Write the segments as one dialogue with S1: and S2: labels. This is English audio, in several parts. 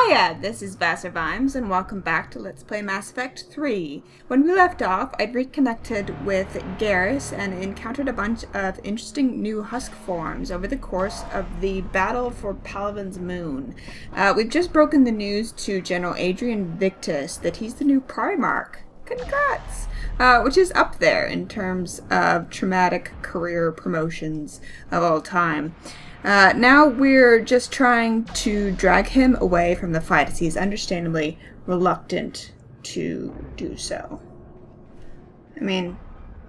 S1: Hiya, this is VasserVimes, and welcome back to Let's Play Mass Effect 3. When we left off, I'd reconnected with Garrus and encountered a bunch of interesting new husk forms over the course of the battle for Palaven's moon. We've just broken the news to General Adrian Victus that he's the new Primarch. Congrats! Which is up there in terms of traumatic career promotions of all time. Now we're just trying to drag him away from the fight, as he's understandably reluctant to do so. I mean,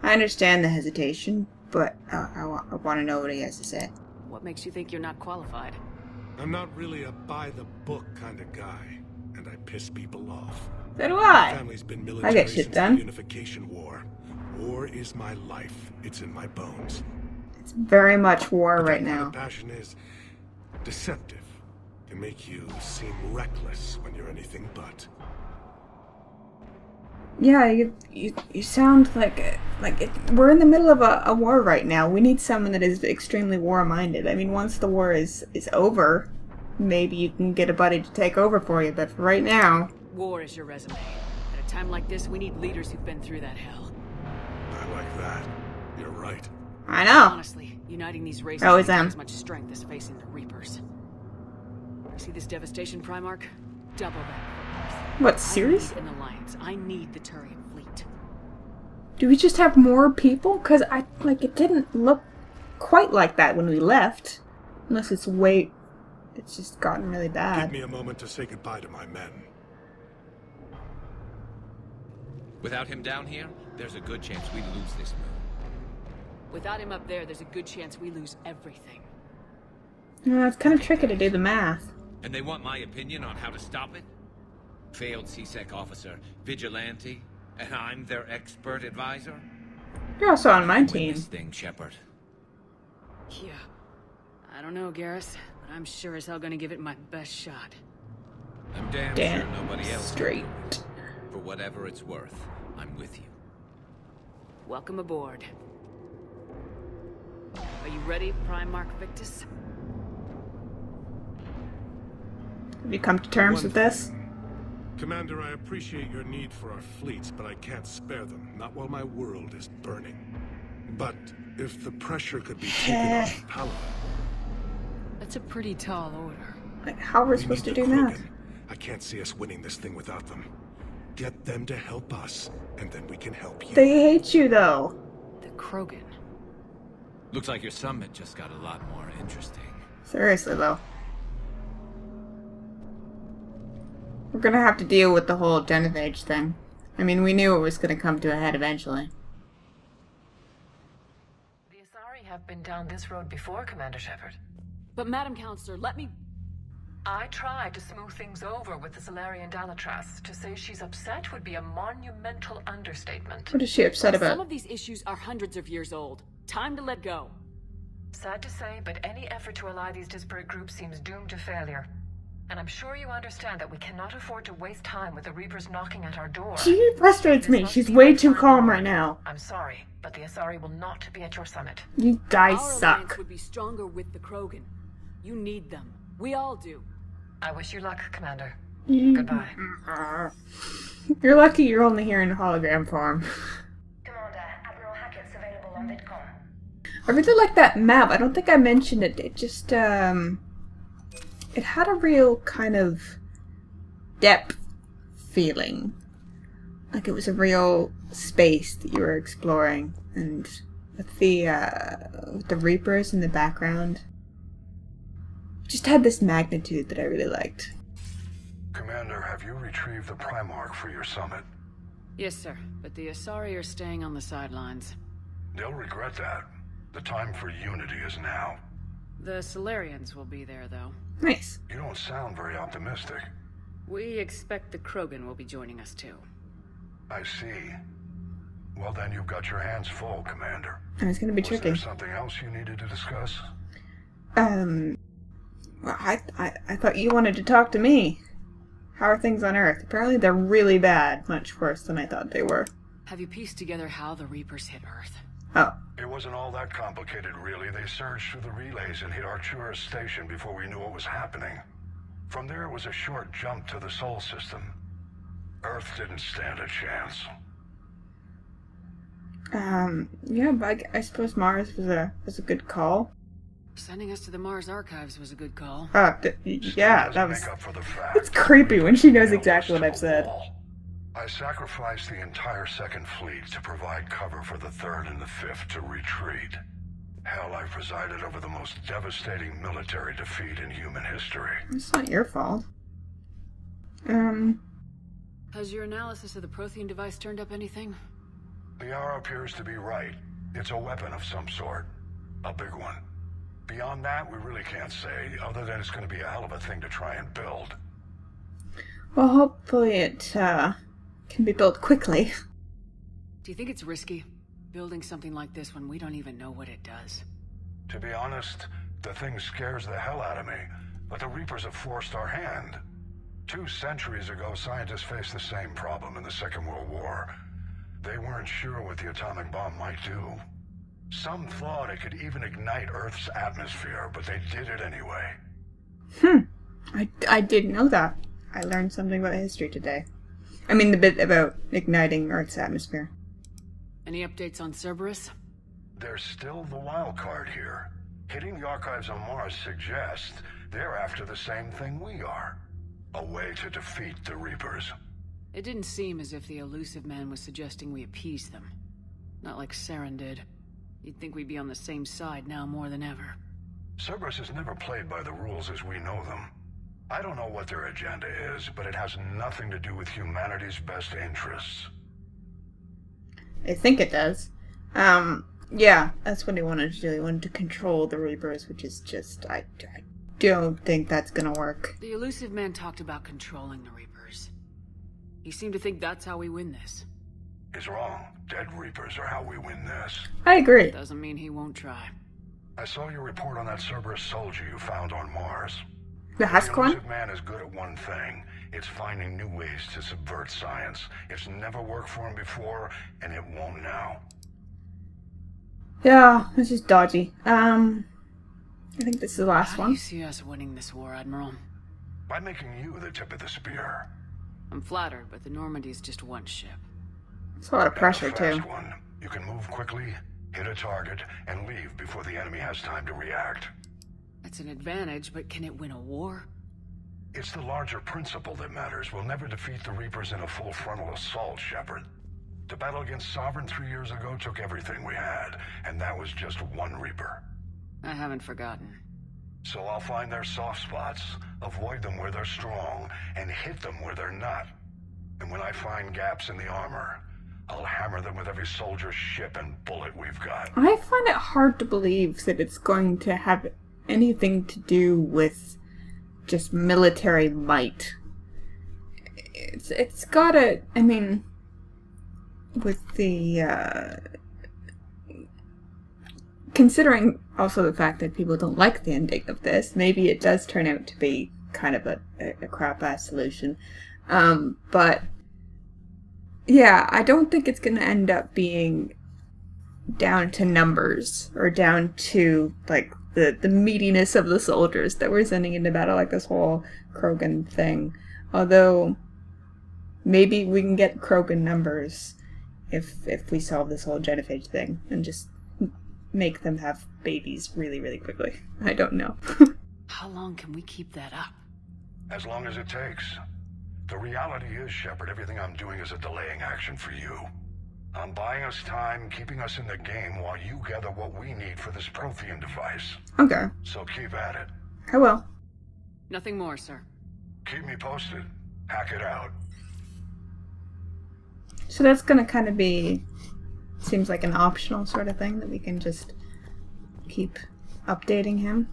S1: I understand the hesitation, but I want to know what he has to say.
S2: What makes you think you're not qualified?
S3: I'm not really a by-the-book kind of guy, and I piss people off.
S1: So do I.
S3: My family's been
S1: I
S3: military
S1: get shit
S3: since
S1: done.
S3: the Unification War. War is my life. It's in my bones.
S1: It's very much war right
S3: That kind
S1: now.
S3: of passion is deceptive. Can make you seem reckless when you're anything but.
S1: Yeah, you sound like we're in the middle of a war right now. We need someone that is extremely war-minded. I mean, once the war is over, maybe you can get a buddy to take over for you, but for right now...
S2: War is your resume. At a time like this, we need leaders who've been through that hell.
S3: I like that. You're right.
S1: I know.
S2: Honestly, uniting these races
S1: Always
S2: takes
S1: am.
S2: as much strength as facing the Reapers. See this devastation, Primarch? Double that.
S1: What, serious?
S2: I need an alliance. I need the Turian fleet.
S1: Do we just have more people? Because it didn't look quite like that when we left. Unless it's just gotten really
S3: Give
S1: bad.
S3: me a moment to say goodbye to my men.
S4: Without him down here, there's a good chance we lose this moon.
S2: Without him up there, there's a good chance we lose everything.
S1: It's kind of tricky to do the math.
S4: And they want my opinion on how to stop it? Failed CSEC officer, vigilante, and I'm their expert advisor?
S1: You're also on my
S4: Win
S1: team.
S4: this thing, Shepard.
S2: Yeah. I don't know, Garrus, but I'm sure as hell gonna give it my best shot.
S4: I'm damn
S1: Damn
S4: sure nobody else
S1: straight.
S4: can do it. For whatever it's worth, I'm with you.
S2: Welcome aboard. Are you ready, Primarch Victus?
S1: Have you come to terms with this?
S3: Commander, I appreciate your need for our fleets, but I can't spare them. Not while my world is burning. But if the pressure could be taken off Palaven...
S2: That's a pretty tall order.
S1: Like, how are we supposed to do that?
S3: I can't see us winning this thing without them. Get them to help us, and then we can help you.
S1: They hate you, though.
S2: The Krogan.
S4: Looks like your summit just got a lot more interesting.
S1: Seriously, though. We're gonna have to deal with the whole Genophage thing. I mean, we knew it was gonna come to a head eventually.
S5: The Asari have been down this road before, Commander Shepard.
S2: But Madam Counselor, let me...
S5: I tried to smooth things over with the Solarian Dalatras. To say she's upset would be a monumental understatement.
S1: What is she upset
S2: Some
S1: about?
S2: of these issues are hundreds of years old. Time to let go.
S5: Sad to say, but any effort to ally these disparate groups seems doomed to failure. And I'm sure you understand that we cannot afford to waste time with the Reapers knocking at our door.
S1: She frustrates
S5: This
S1: me.
S5: must
S1: She's
S5: be
S1: way
S5: my
S1: too
S5: final
S1: calm
S5: word.
S1: right now.
S5: I'm sorry, but the Asari will not be at your summit.
S1: You guys
S2: Our
S1: suck.
S2: alliance would be stronger with the Krogan. You need them. We all do.
S5: I wish you luck, Commander.
S1: Mm.
S5: Goodbye.
S1: You're lucky you're only here in hologram form.
S5: Commander, Admiral Hackett's available on Vidcom.
S1: I really like that map. I don't think I mentioned it. It just, it had a real kind of depth feeling. Like it was a real space that you were exploring. And with the Reapers in the background, it just had this magnitude that I really liked.
S6: Commander, have you retrieved the Primarch for your summit?
S2: Yes, sir. But the Asari are staying on the sidelines.
S6: They'll regret that. The time for unity is now.
S2: The Solarians will be there, though.
S1: Nice.
S6: You don't sound very optimistic.
S2: We expect the Krogan will be joining us, too.
S6: I see. Well, then you've got your hands full, Commander.
S1: And it's gonna be
S6: Was
S1: tricky.
S6: there something else you needed to discuss?
S1: Well, I thought you wanted to talk to me. How are things on Earth? Apparently they're really bad. Much worse than I thought they were.
S2: Have you pieced together how the Reapers hit Earth?
S1: Oh.
S6: It wasn't all that complicated, really. They surged through the relays and hit Arcturus Station before we knew what was happening. From there it was a short jump to the Sol system. Earth didn't stand a chance.
S1: Yeah, but I suppose Mars was a good call.
S2: Sending us to the Mars archives was a good call.
S1: Yeah, that was...
S6: Make up for the fact
S1: It's creepy when she knows exactly what I've said.
S6: I sacrificed the entire Second Fleet to provide cover for the Third and the Fifth to retreat. Hell, I presided over the most devastating military defeat in human history.
S1: It's not your fault.
S2: Has your analysis of the Prothean device turned up anything?
S6: The R appears to be right. It's a weapon of some sort. A big one. Beyond that, we really can't say, other than it's going to be a hell of a thing to try and build.
S1: Well, hopefully it, can be built quickly.
S2: Do you think it's risky, building something like this when we don't even know what it does?
S6: To be honest, the thing scares the hell out of me, but the Reapers have forced our hand. 2 centuries ago, scientists faced the same problem in the Second World War. They weren't sure what the atomic bomb might do. Some thought it could even ignite Earth's atmosphere, but they did it anyway.
S1: I didn't know that. I learned something about history today. I mean, the bit about igniting Earth's atmosphere.
S2: Any updates on Cerberus?
S6: There's still the wild card here. Hitting the archives on Mars suggests they're after the same thing we are. A way to defeat the Reapers.
S2: It didn't seem as if the elusive man was suggesting we appease them. Not like Saren did. You'd think we'd be on the same side now more than ever.
S6: Cerberus has never played by the rules as we know them. I don't know what their agenda is, but it has nothing to do with humanity's best interests.
S1: I think it does. Yeah, that's what he wanted to do. He wanted to control the Reapers, which is just, I don't think that's gonna work.
S2: The elusive man talked about controlling the Reapers. He seemed to think that's how we win this.
S6: He's wrong. Dead Reapers are how we win this.
S1: I agree.
S2: Doesn't mean he won't try.
S6: I saw your report on that Cerberus soldier you found on Mars.
S1: The husk
S6: The
S1: one?
S6: elusive man is good at one thing. It's finding new ways to subvert science. It's never worked for him before, and it won't now.
S1: Yeah, it's just dodgy. I think this is the last
S2: How do
S1: one.
S2: you see us winning this war, Admiral?
S6: By making you the tip of the spear.
S2: I'm flattered, but the Normandy's just one ship.
S1: It's a lot of pressure,
S6: And a fast
S1: too.
S6: one. You can move quickly, hit a target, and leave before the enemy has time to react.
S2: That's an advantage, but can it win a war?
S6: It's the larger principle that matters. We'll never defeat the Reapers in a full frontal assault, Shepard. The battle against Sovereign 3 years ago took everything we had, and that was just one Reaper.
S2: I haven't forgotten.
S6: So I'll find their soft spots, avoid them where they're strong, and hit them where they're not. And when I find gaps in the armor, I'll hammer them with every soldier, ship, and bullet we've got.
S1: I find it hard to believe that it's going to have anything to do with just military might. It's gotta, I mean, with the, considering also the fact that people don't like the ending of this, maybe it does turn out to be kind of a crap-ass solution. But, yeah, I don't think it's gonna end up being down to numbers, or down to, like, the meatiness of the soldiers that we're sending into battle, like this whole Krogan thing. Although, maybe we can get Krogan numbers if we solve this whole genophage thing, and just make them have babies really, really quickly. I don't know.
S2: How long can we keep that up?
S6: As long as it takes. The reality is, Shepard, everything I'm doing is a delaying action for you. I'm buying us time, keeping us in the game while you gather what we need for this Prothean device.
S1: Okay.
S6: So keep at it.
S1: I will.
S2: Nothing more, sir.
S6: Keep me posted. Hack it out.
S1: So that's gonna kind of be, seems like an optional sort of thing that we can just keep updating him.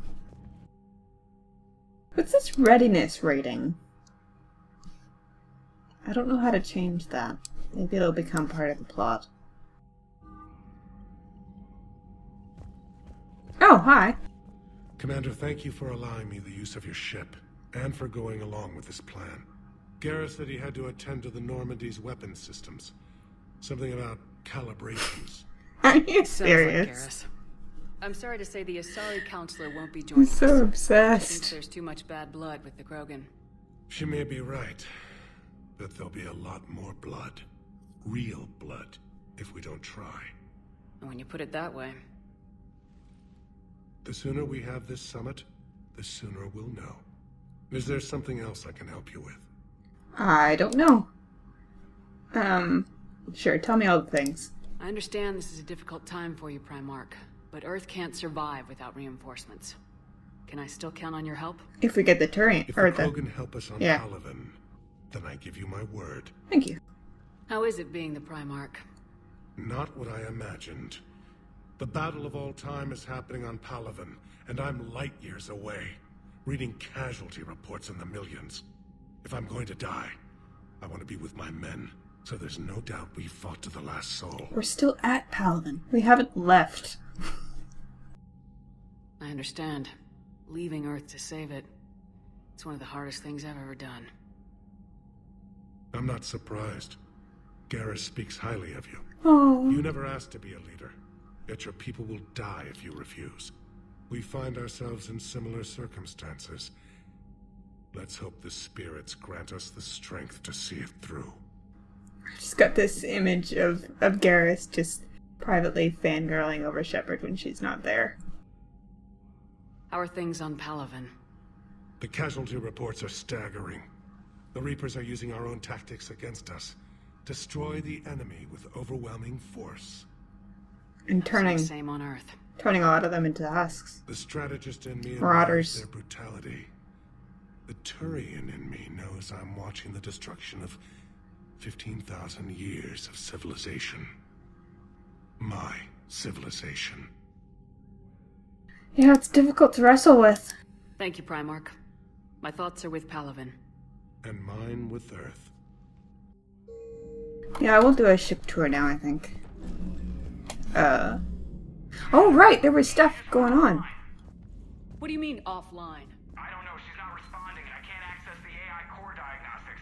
S1: What's this readiness rating? I don't know how to change that. Maybe it'll become part of the plot. Oh, hi.
S3: Commander, thank you for allowing me the use of your ship, and for going along with this plan. Garrus said he had to attend to the Normandy's weapons systems. Something about calibrations.
S1: Are you
S2: Sounds like
S1: serious?
S2: Garrus. I'm sorry to say the Asari counselor won't be joining
S1: He's so
S2: us. I think
S1: obsessed.
S2: there's too much bad blood with the Krogan.
S3: She may be right, but there'll be a lot more blood. Real blood, if we don't try.
S2: And when you put it that way...
S3: The sooner we have this summit, the sooner we'll know. Is there something else I can help you with?
S1: I don't know. Sure, tell me all the things.
S2: I understand this is a difficult time for you, Primarch, but Earth can't survive without reinforcements. Can I still count on your help?
S1: If we get the Turian,
S3: If
S1: or
S3: the
S1: the...
S3: Krogan help us on
S1: yeah.
S3: Palaven, then I give you my word.
S1: Thank you.
S2: How is it being the Primarch?
S3: Not what I imagined. The battle of all time is happening on Palaven, and I'm light years away, reading casualty reports in the millions. If I'm going to die, I want to be with my men, so there's no doubt we fought to the last soul.
S1: We're still at Palaven. We haven't left.
S2: I understand. Leaving Earth to save it. It's one of the hardest things I've ever done.
S3: I'm not surprised. Garrus speaks highly of you.
S1: Oh.
S3: You never asked to be a leader, yet your people will die if you refuse. We find ourselves in similar circumstances. Let's hope the spirits grant us the strength to see it through.
S1: I just got this image of Garrus just privately fangirling over Shepard when she's not there.
S2: How are things on Palaven?
S3: The casualty reports are staggering. The Reapers are using our own tactics against us. Destroy the enemy with overwhelming force.
S1: And turning
S2: Same on Earth.
S1: a lot of them into husks.
S3: The strategist in me
S1: Marauders.
S3: admires their brutality. The Turian in me knows I'm watching the destruction of 15,000 years of civilization. My civilization.
S1: Yeah, it's difficult to wrestle with.
S2: Thank you, Primarch. My thoughts are with Palaven.
S3: And mine with Earth.
S1: Yeah, we'll do a ship tour now, I think. Oh, right, there was stuff going on.
S2: What do you mean, offline?
S7: I don't know, she's not responding, and I can't access the AI core diagnostics.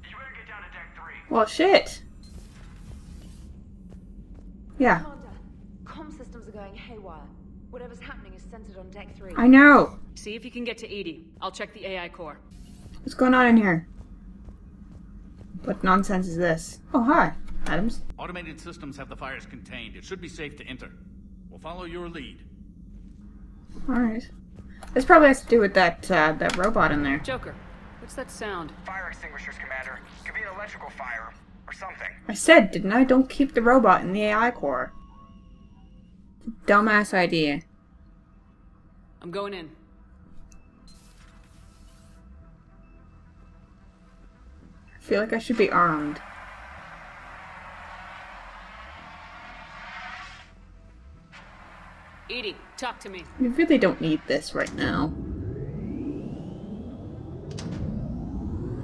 S7: You better get down to deck 3.
S1: Well, shit. Yeah,
S8: Commander, comm systems are going haywire. Whatever's happening is centered on deck 3.
S1: I know.
S2: See if you can get to Edie. I'll check the AI core.
S1: What's going on in here? What nonsense is this? Oh, hi, Adams.
S9: Automated systems have the fires contained. It should be safe to enter. We'll follow your lead.
S1: Alright. This probably has to do with that robot in there.
S2: Joker, what's that sound?
S7: Fire extinguishers, Commander. Could be an electrical fire, or something.
S1: I said, didn't I? Don't keep the robot in the AI core. Dumbass idea.
S2: I'm going in.
S1: I feel like I should be armed.
S2: Edie, talk to me.
S1: We really don't need this right now.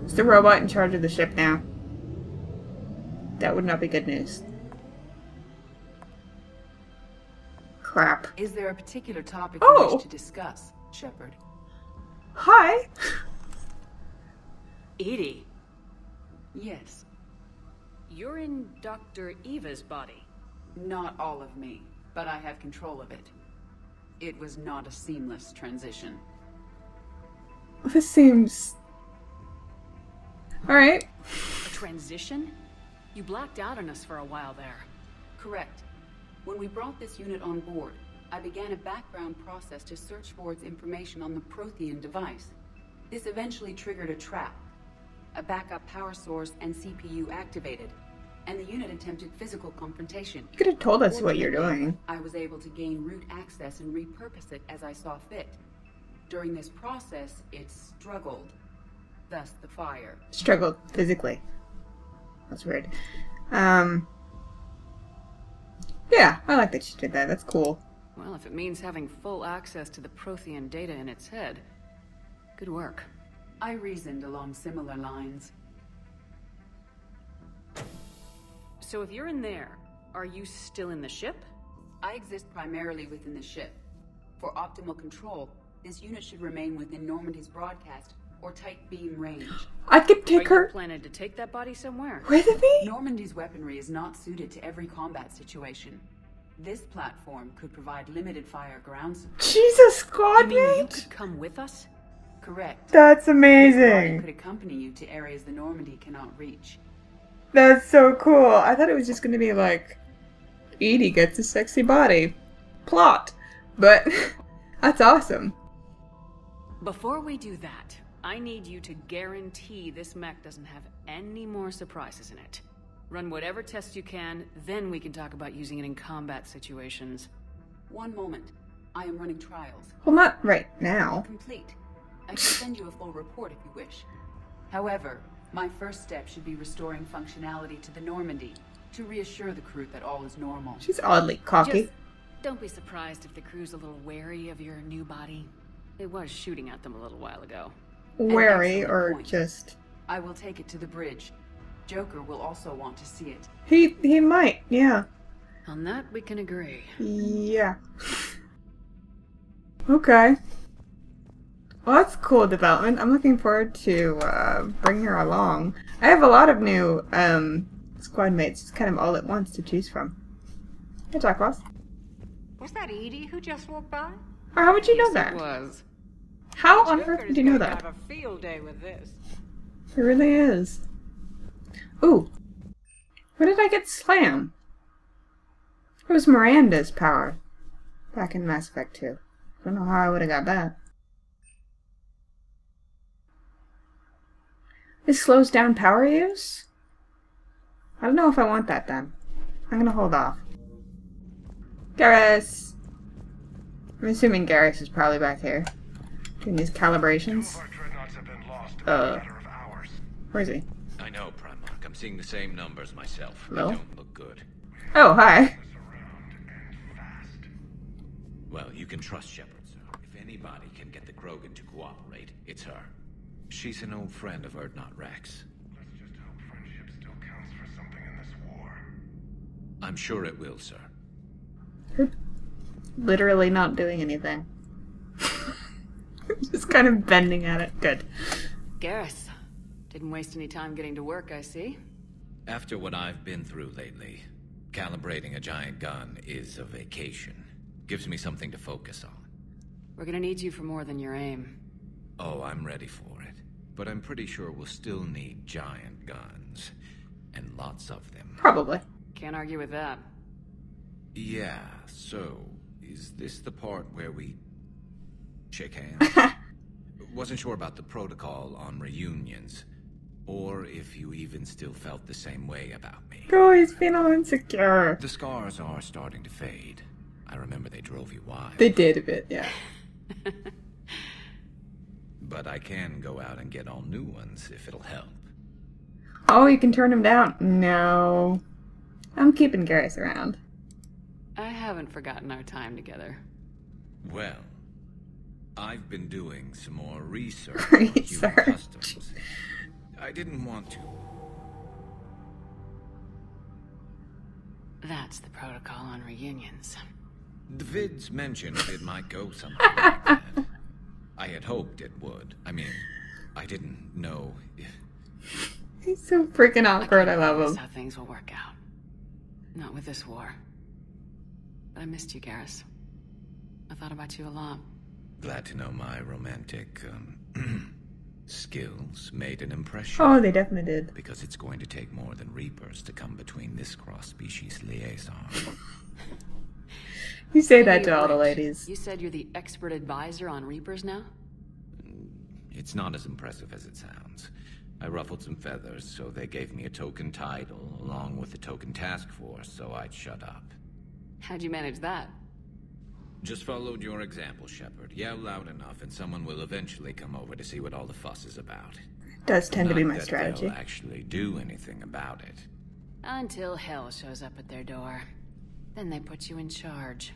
S1: Is the robot in charge of the ship now? That would not be good news. Crap.
S10: Is there a particular topic
S1: Oh!
S10: you wish to discuss, Shepard?
S1: Hi!
S2: Edie,
S10: Yes.
S2: you're in Dr. Eva's body.
S10: Not all of me, but I have control of it. It was not a seamless transition.
S1: This seems... Alright.
S2: A transition? You blacked out on us for a while there.
S10: Correct. When we brought this unit on board, I began a background process to search for its information on the Prothean device. This eventually triggered a trap. A backup power source and CPU activated, and the unit attempted physical confrontation.
S1: You could have told us what you're doing.
S10: I was able to gain root access and repurpose it as I saw fit. During this process, it struggled. Thus the fire.
S1: Struggled physically. That's weird. Yeah, I like that she did that. That's cool.
S2: Well, if it means having full access to the Prothean data in its head, good work.
S10: I reasoned along similar lines.
S2: So if you're in there, are you still in the ship?
S10: I exist primarily within the ship. For optimal control, this unit should remain within Normandy's broadcast or tight beam range.
S1: I could
S2: Are
S1: take
S2: you
S1: her
S2: planning to take that body somewhere?
S1: with me?
S10: Normandy's weaponry is not suited to every combat situation. This platform could provide limited fire ground support.
S1: Jesus, squad
S2: You mean you
S1: mate?
S2: could come with us?
S10: Correct.
S1: That's
S10: This body
S1: amazing.
S10: could accompany you to areas the Normandy cannot reach.
S1: That's so cool. I thought it was just gonna be like, Edie gets a sexy body. Plot. But that's awesome.
S2: Before we do that, I need you to guarantee this mech doesn't have any more surprises in it. Run whatever tests you can, then we can talk about using it in combat situations.
S10: One moment. I am running trials.
S1: Well, not right now.
S10: Complete. I can send you a full report if you wish. However, my first step should be restoring functionality to the Normandy to reassure the crew that all is normal.
S1: She's oddly cocky.
S2: Just don't be surprised if the crew's a little wary of your new body. It was shooting at them a little while ago.
S1: Wary
S10: excellent
S1: or
S10: point.
S1: just...
S10: I will take it to the bridge. Joker will also want to see it.
S1: He might, yeah.
S2: On that, we can agree.
S1: Yeah. Okay. Well, that's cool development. I'm looking forward to bring her along. I have a lot of new squad mates, just kind of all at once to choose from. Hey, Jack Ross.
S11: Was that Edie who just walked by?
S1: Or how would you know
S11: Yes,
S1: that?
S11: it was.
S1: How on earth
S11: Joker's
S1: did you know
S11: gonna
S1: that?
S11: Have a field day with this.
S1: It really is. Ooh. Where did I get Slam? It was Miranda's power. Back in Mass Effect 2. I don't know how I would have got that. This slows down power use? I don't know if I want that then. I'm gonna hold off. Garrus! I'm assuming Garrus is probably back here. Doing these calibrations. Where is he?
S4: I know, Primarch. I'm seeing the same numbers myself.
S1: Hello?
S4: They don't look good.
S1: Oh, hi.
S4: Well, you can trust Shepard, sir. If anybody can get the Krogan to cooperate, it's her. She's an old friend of Urdnot Rex.
S6: Let's just hope friendship still counts for something in this war.
S4: I'm sure it will, sir.
S1: Her literally not doing anything. Just kind of bending at it. Good.
S2: Garrus, didn't waste any time getting to work, I see.
S4: After what I've been through lately, calibrating a giant gun is a vacation. Gives me something to focus on.
S2: We're gonna need you for more than your aim.
S4: Oh, I'm ready for it. But I'm pretty sure we'll still need giant guns. And lots of them.
S1: Probably.
S2: Can't argue with that.
S4: Yeah, so, is this the part where we shake hands? Wasn't sure about the protocol on reunions. Or if you even still felt the same way about me.
S1: Oh, he's being all insecure.
S4: The scars are starting to fade. I remember they drove you wild.
S1: They did a bit, yeah.
S4: But I can go out and get all new ones if it'll help.
S1: Oh, you can turn him down. No. I'm keeping Garrus around.
S2: I haven't forgotten our time together.
S4: Well, I've been doing some more research on human customs. I didn't want to.
S2: That's the protocol on reunions.
S4: The vids mentioned it might go something like that. I had hoped it would. I mean, I didn't know if...
S1: He's so freaking awkward, I love him.
S2: That's how things will work out. Not with this war. But I missed you, Garrus. I thought about you a lot.
S4: Glad to know my romantic, skills made an impression.
S1: Oh, they definitely did.
S4: Because it's going to take more than Reapers to come between this cross-species liaison.
S1: You say that to all the ladies.
S2: You said you're the expert advisor on Reapers now?
S4: It's not as impressive as it sounds. I ruffled some feathers, so they gave me a token title, along with a token task force, so I'd shut up.
S2: How'd you manage that?
S4: Just followed your example, Shepard. Yell loud enough, and someone will eventually come over to see what all the fuss is about.
S1: Does tend to be
S4: Not
S1: my
S4: that
S1: strategy.
S4: they'll actually do anything about it.
S2: Until hell shows up at their door. Then they put you in charge.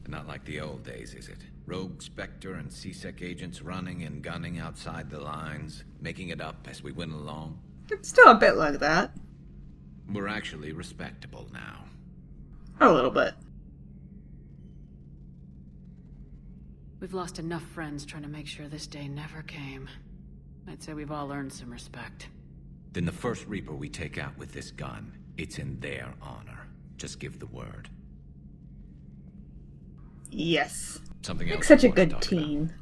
S4: Not like the old days, is it? Rogue Spectre and C-Sec agents running and gunning outside the lines, making it up as we went along.
S1: It's still a bit like that.
S4: We're actually respectable now.
S1: A little bit.
S2: We've lost enough friends trying to make sure this day never came. I'd say we've all earned some respect.
S4: Then the first Reaper we take out with this gun, it's in their honor. Just give the word.
S1: Yes.
S4: Something
S1: Like
S4: else
S1: such a
S4: you want to
S1: good
S4: talk
S1: team.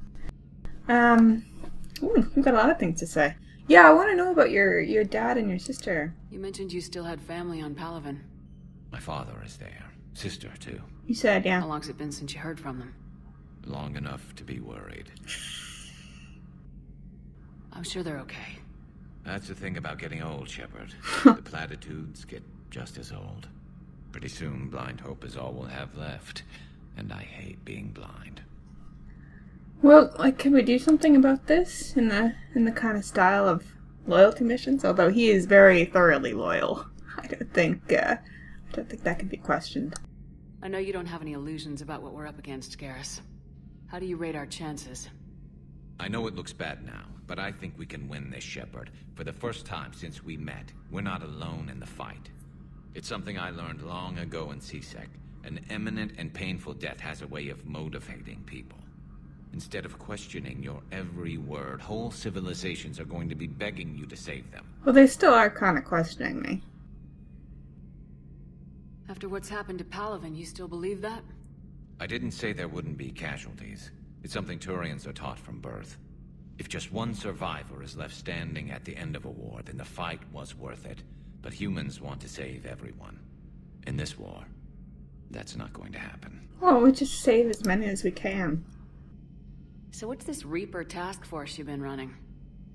S1: We've got a lot of things to say. Yeah, I want to know about your dad and your sister.
S2: You mentioned you still had family on Palaven.
S4: My father is there. Sister, too.
S1: You said, yeah.
S2: How long's it been since you heard from them?
S4: Long enough to be worried.
S2: I'm sure they're okay.
S4: That's the thing about getting old, Shepard. The platitudes get just as old. Pretty soon, blind hope is all we'll have left. And I hate being blind.
S1: Well, like, can we do something about this in the kind of style of loyalty missions? Although he is very thoroughly loyal, I don't think that can be questioned.
S2: I know you don't have any illusions about what we're up against, Garrus. How do you rate our chances?
S4: I know it looks bad now, but I think we can win this, Shepard. For the first time since we met, we're not alone in the fight. It's something I learned long ago in CSEC. An imminent and painful death has a way of motivating people. Instead of questioning your every word, whole civilizations are going to be begging you to save them.
S1: Well, they still are kind of questioning me.
S2: After what's happened to Palaven, you still believe that?
S4: I didn't say there wouldn't be casualties. It's something Turians are taught from birth. If just one survivor is left standing at the end of a war, then the fight was worth it. But humans want to save everyone. In this war, that's not going to happen.
S1: Well, we just save as many as we can.
S2: So what's this Reaper task force you've been running?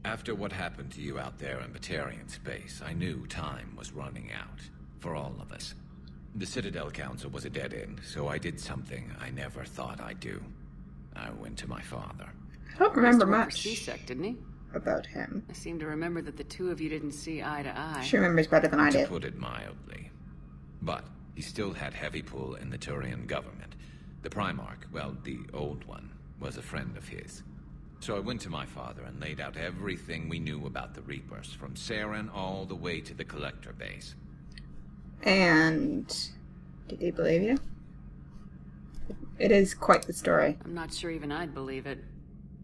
S4: After what happened to you out there in Batarian space, I knew time was running out. For all of us. The Citadel Council was a dead end, so I did something I never thought I'd do. I went to my father.
S1: I don't remember
S2: He used to work
S1: much
S2: for CSEC, didn't he?
S1: about him.
S2: I seem to remember that the two of you didn't see eye to eye.
S1: She remembers better than I
S4: To
S1: did.
S4: put it mildly. But he still had heavy pull in the Turian government. The Primarch, well, the old one, was a friend of his. So I went to my father and laid out everything we knew about the Reapers, from Saren all the way to the Collector base.
S1: And did he believe you? It is quite the story.
S2: I'm not sure even I'd believe it.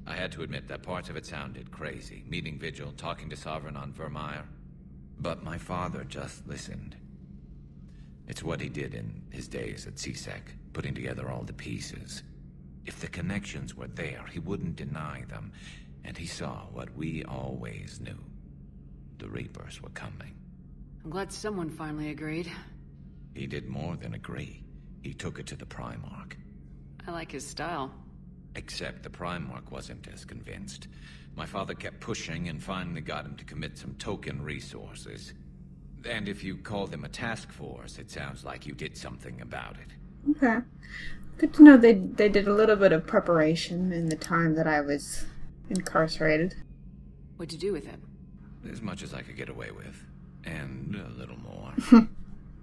S4: I had to admit that parts of it sounded crazy. Meeting Vigil, talking to Sovereign on Vermeer. But my father just listened. It's what he did in his days at CSEC, putting together all the pieces. If the connections were there, he wouldn't deny them. And he saw what we always knew. The Reapers were coming.
S2: I'm glad someone finally agreed.
S4: He did more than agree. He took it to the Primarch.
S2: I like his style.
S4: Except the Primarch wasn't as convinced. My father kept pushing and finally got him to commit some token resources. And if you call them a task force, it sounds like you did something about it.
S1: Okay. Good to know they did a little bit of preparation in the time that I was incarcerated.
S2: What'd you do with it?
S4: As much as I could get away with. And a little more.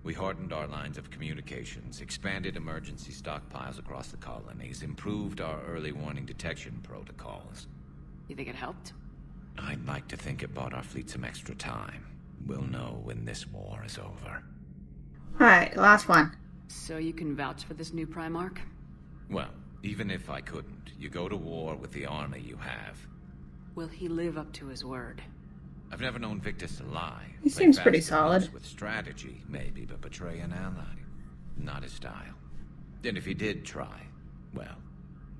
S4: We hardened our lines of communications, expanded emergency stockpiles across the colonies, improved our early warning detection protocols.
S2: You think it helped?
S4: I'd like to think it bought our fleet some extra time. We'll know when this war is over.
S1: Alright, last one.
S2: So you can vouch for this new Primarch?
S4: Well, even if I couldn't, you go to war with the army you have.
S2: Will he live up to his word?
S4: I've never known Victus to lie.
S1: He
S4: Play
S1: seems
S4: fast
S1: pretty
S4: and
S1: solid.
S4: loose with strategy, maybe, but betray an ally. Not his style. And if he did try, well,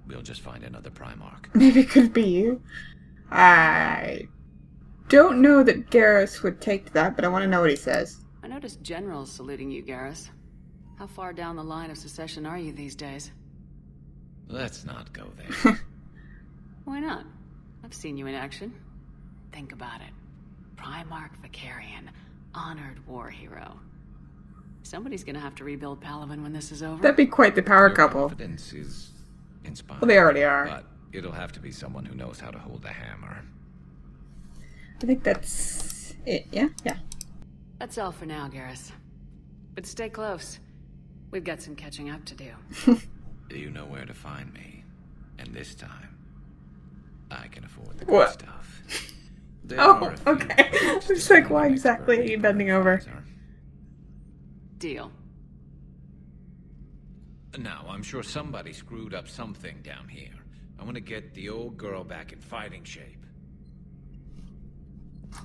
S4: we'll just find another Primarch.
S1: Maybe it could be you. I don't know that Garrus would take to that, but I want to know what he says.
S2: I noticed generals saluting you, Garrus. How far down the line of secession are you these days?
S4: Let's not go there.
S2: Why not? I've seen you in action. Think about it. Primarch Vicarian, honored war hero. Somebody's gonna have to rebuild Palaven when this is over.
S1: That'd be quite the power
S4: Your
S1: couple.
S4: confidence is inspiring.
S1: Well, they already are.
S4: But it'll have to be someone who knows how to hold a hammer.
S1: I think that's it, yeah? Yeah.
S2: That's all for now, Garrus. But stay close. We've got some catching up to do.
S4: You know where to find me. And this time, I can afford the
S1: What?
S4: good stuff. There
S1: Oh,
S4: are a few
S1: okay.
S4: perks to
S1: It's like,
S4: becoming
S1: why
S4: an
S1: exactly
S4: expert
S1: are you bending over?
S4: advisor.
S2: Deal.
S4: Now, I'm sure somebody screwed up something down here. I want to get the old girl back in fighting shape.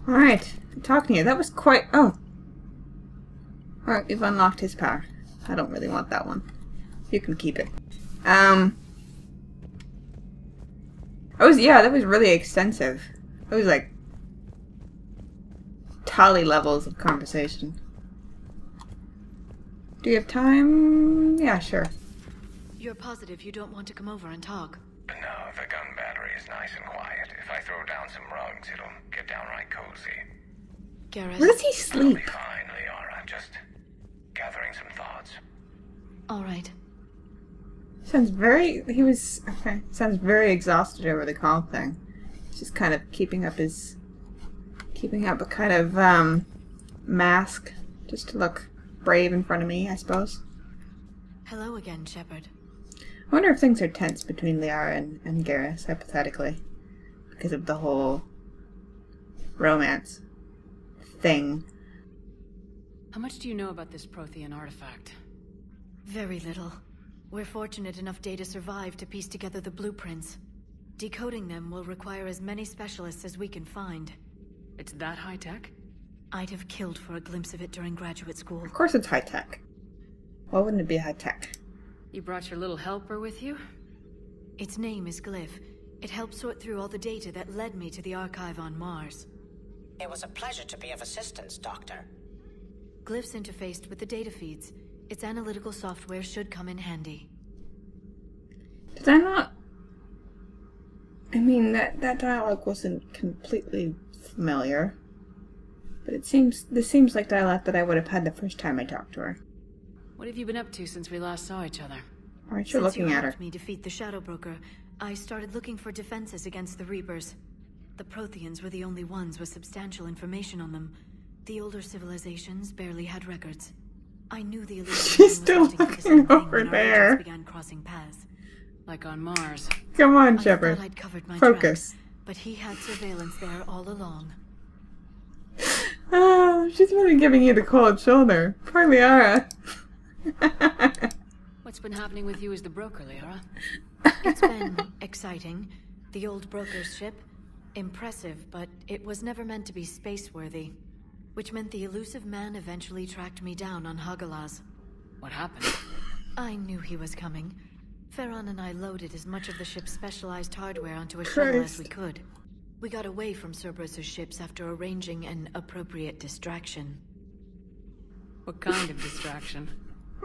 S1: Alright, good talking to you. That was quite... Oh. Alright, we've unlocked his power. I don't really want that one. You can keep it. That was really extensive. It was like tally levels of conversation. Do you have time? Yeah, sure.
S8: You're positive you don't want to come over and talk?
S12: No, the gun battery is nice and quiet. If I throw down some rugs, it'll get downright cozy.
S8: Garrus.
S1: Where does he sleep?
S12: It'll be fine, Liara. Just gathering some thoughts.
S8: All right.
S1: Sounds very exhausted over the call thing. He's just kind of keeping up a kind of mask just to look brave in front of me, I suppose.
S8: Hello again, Shepard.
S1: I wonder if things are tense between Liara and Garrus, hypothetically, because of the whole romance thing.
S2: How much do you know about this Prothean artifact?
S8: Very little. We're fortunate enough Data survived to piece together the blueprints. Decoding them will require as many specialists as we can find.
S2: It's that high-tech?
S8: I'd have killed for a glimpse of it during graduate school.
S1: Of course it's high-tech. Why wouldn't it be high-tech?
S2: You brought your little helper with you?
S8: Its name is Glyph. It helped sort through all the data that led me to the archive on Mars.
S13: It was a pleasure to be of assistance, Doctor.
S8: Glyph's interfaced with the data feeds. Its analytical software should come in handy.
S1: Did I not... I mean, that dialogue wasn't completely familiar. But this seems like dialogue that I would have had the first time I talked to her.
S2: What have you been up to since we last saw each other?
S1: Aren't you looking at her?
S8: Since you helped me defeat the Shadow Broker, I started looking for defenses against the Reapers. The Protheans were the only ones with substantial information on them. The older civilizations barely had records. I knew the illusion
S1: She's still looking over there.
S8: Began crossing paths.
S2: Like on Mars.
S1: Come on, Shepard.
S8: I'd covered my
S1: Focus.
S8: tracks, but he had surveillance there all along.
S1: Oh, she's really giving you the cold shoulder. Poor Liara.
S2: What's been happening with you as the broker, Liara?
S8: It's been exciting. The old broker's ship, impressive, but it was never meant to be space-worthy. Which meant the elusive man eventually tracked me down on Hagalaz.
S2: What happened?
S8: I knew he was coming. Farron and I loaded as much of the ship's specialized hardware onto a shuttle as we could. We got away from Cerberus' ships after arranging an appropriate distraction.
S2: What kind of distraction?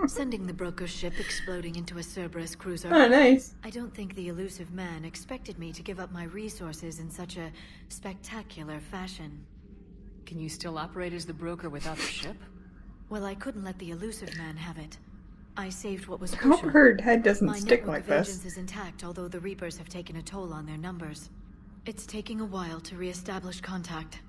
S8: Sending the broker's ship exploding into a Cerberus cruiser.
S1: Oh, nice.
S8: I don't think the elusive man expected me to give up my resources in such a spectacular fashion.
S2: Can you still operate as the broker without the ship?
S8: Well, I couldn't let the elusive man have it. I saved what was
S1: I hope
S8: crucial.
S1: her head doesn't
S8: My
S1: stick
S8: network
S1: like
S8: of
S1: this.
S8: agents is intact, although the Reapers have taken a toll on their numbers. It's taking a while to re-establish contact.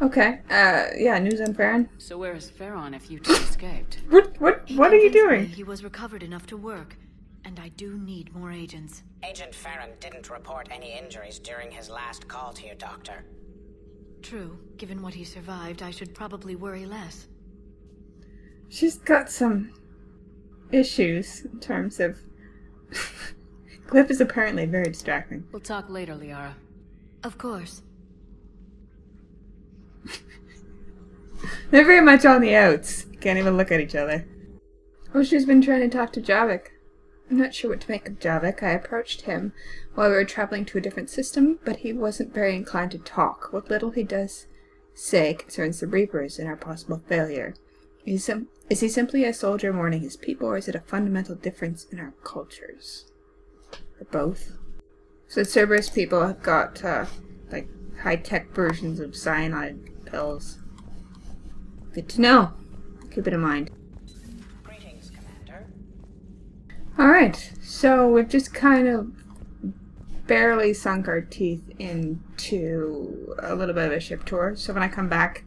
S1: Okay. Yeah, news on Farron.
S2: So where is Farron if you two escaped?
S1: What are you doing?
S8: He was recovered enough to work, and I do need more agents.
S13: Agent Farron didn't report any injuries during his last call to you, Doctor.
S8: True. Given what he survived, I should probably worry less.
S1: She's got some issues in terms of... Glyph is apparently very distracting.
S2: We'll talk later, Liara.
S8: Of course.
S1: They're very much on the outs. Can't even look at each other. Oh, she's been trying to talk to Javik. I'm not sure what to make of Javik. I approached him while we were traveling to a different system, but he wasn't very inclined to talk. What little he does say concerns the Reapers and our possible failure. Is he simply a soldier mourning his people, or is it a fundamental difference in our cultures? Or both? So the Cerberus people have got, like, high-tech versions of cyanide pills. Good to know. Keep it in mind.
S13: Greetings, Commander.
S1: Alright, so we've just kind of barely sunk our teeth into a little bit of a ship tour. So when I come back,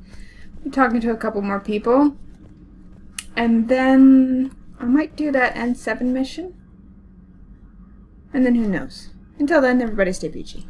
S1: I'm talking to a couple more people. And then I might do that N7 mission. And then who knows. Until then, everybody stay peachy.